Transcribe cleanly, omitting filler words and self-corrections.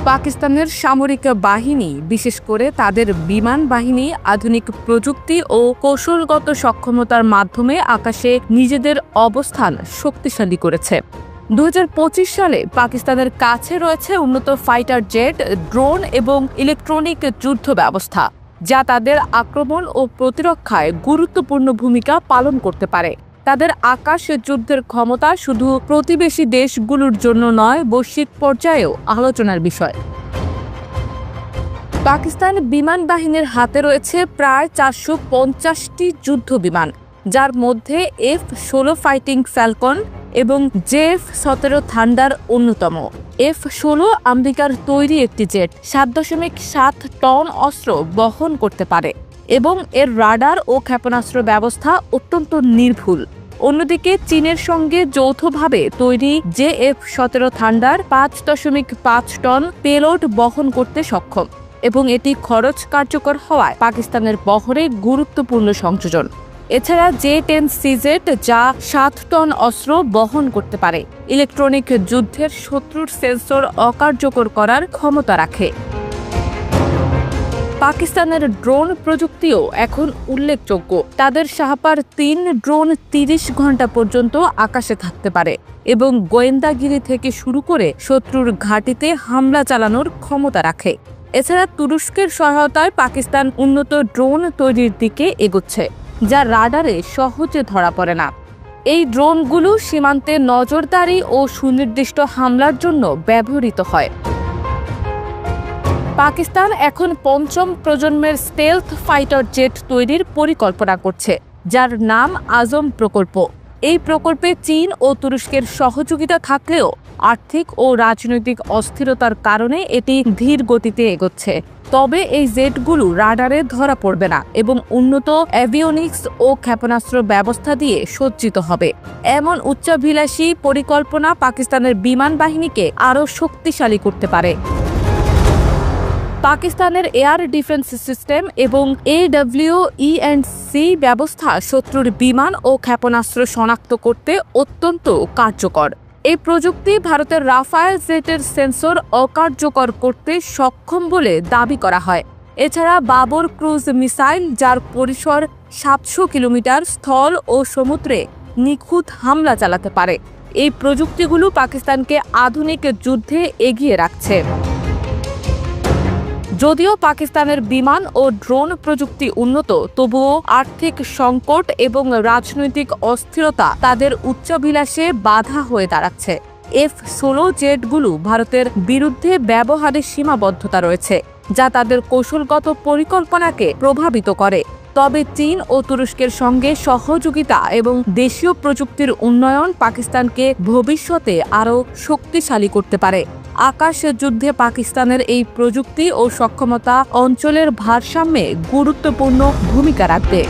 পাকিস্তানের সামরিক বাহিনী, বিশেষ করে তাদের বিমান বাহিনী, আধুনিক প্রযুক্তি ও কৌশলগত সক্ষমতার মাধ্যমে আকাশে নিজেদের অবস্থান শক্তিশালী করেছে। 2025 সালে পাকিস্তানের কাছে রয়েছে উন্নত ফাইটার জেট, ড্রোন এবং ইলেকট্রনিক যুদ্ধ ব্যবস্থা, যা তাদের আক্রমণ ও প্রতিরক্ষায় গুরুত্বপূর্ণ ভূমিকা পালন করতে পারে। তাদের আকাশ যুদ্ধের ক্ষমতা শুধু প্রতিবেশী দেশগুলোর জন্য নয়, বৈশ্বিক পর্যায়েও আলোচনার বিষয়। পাকিস্তান বিমান বাহিনীর হাতে রয়েছে প্রায় 450টি যুদ্ধ বিমান, যার মধ্যে F-16 ফাইটিং ফ্যালকন এবং JF-17 থান্ডার অন্যতম। F-16 আমেরিকার তৈরি একটি জেট, 7.7 টন অস্ত্র বহন করতে পারে এবং এর রাডার ও ক্ষেপণাস্ত্র ব্যবস্থা অত্যন্ত নির্ভুল। অন্যদিকে চীনের সঙ্গে যৌথভাবে তৈরি JF-17 থান্ডার 5.5 টন পেলোড বহন করতে সক্ষম এবং এটি খরচ কার্যকর হওয়ায় পাকিস্তানের বহরে গুরুত্বপূর্ণ সংযোজন। এছাড়া J-10CZ, যা 7 টন অস্ত্র বহন করতে পারে, ইলেকট্রনিক যুদ্ধের শত্রুর সেন্সর অকার্যকর করার ক্ষমতা রাখে। পাকিস্তানের ড্রোন প্রযুক্তিও এখন উল্লেখযোগ্য। তাদের শাহপার 3 ড্রোন 30 ঘন্টা পর্যন্ত আকাশে থাকতে পারে এবং গোয়েন্দাগিরি থেকে শুরু করে শত্রুর ঘাঁটিতে হামলা চালানোর ক্ষমতা রাখে। এছাড়া তুরস্কের সহায়তায় পাকিস্তান উন্নত ড্রোন তৈরির দিকে এগোচ্ছে, যা রাডারে সহজে ধরা পড়ে না। এই ড্রোনগুলো সীমান্তে নজরদারি ও সুনির্দিষ্ট হামলার জন্য ব্যবহৃত হয়। পাকিস্তান এখন 5ম প্রজন্মের স্টেলথ ফাইটার জেট তৈরির পরিকল্পনা করছে, যার নাম আজম প্রকল্প। এই প্রকল্পে চীন ও তুরস্কের সহযোগিতা থাকলেও আর্থিক ও রাজনৈতিক অস্থিরতার কারণে এটি ধীর গতিতে এগোচ্ছে। তবে এই জেটগুলো রাডারে ধরা পড়বে না এবং উন্নত অ্যাভিওনিক্স ও ক্ষেপণাস্ত্র ব্যবস্থা দিয়ে সজ্জিত হবে। এমন উচ্চাভিলাষী পরিকল্পনা পাকিস্তানের বিমান বাহিনীকে আরও শক্তিশালী করতে পারে। পাকিস্তানের এয়ার ডিফেন্স সিস্টেম এবং AWENC ব্যবস্থা শত্রুর বিমান ও ক্ষেপণাস্ত্র শনাক্ত করতে অত্যন্ত কার্যকর। এই প্রযুক্তি ভারতের রাফায়েল জেটের সেন্সর অকার্যকর করতে সক্ষম বলে দাবি করা হয়। এছাড়া বাবর ক্রুজ মিসাইল, যার পরিসর 700 কিলোমিটার, স্থল ও সমুদ্রে নিখুঁত হামলা চালাতে পারে। এই প্রযুক্তিগুলো পাকিস্তানকে আধুনিক যুদ্ধে এগিয়ে রাখছে। যদিও পাকিস্তানের বিমান ও ড্রোন প্রযুক্তি উন্নত, তবুও আর্থিক সংকট এবং রাজনৈতিক অস্থিরতা তাদের উচ্চাভিলাষে বাধা হয়ে দাঁড়াচ্ছে। F-16 জেটগুলো ভারতের বিরুদ্ধে ব্যবহারে সীমাবদ্ধতা রয়েছে, যা তাদের কৌশলগত পরিকল্পনাকে প্রভাবিত করে। তবে চীন ও তুরস্কের সঙ্গে সহযোগিতা এবং দেশীয় প্রযুক্তির উন্নয়ন পাকিস্তানকে ভবিষ্যতে আরও শক্তিশালী করতে পারে। আকাশ যুদ্ধে পাকিস্তানের এই প্রযুক্তি ও সক্ষমতা অঞ্চলের ভারসাম্যে গুরুত্বপূর্ণ ভূমিকা রাখবে।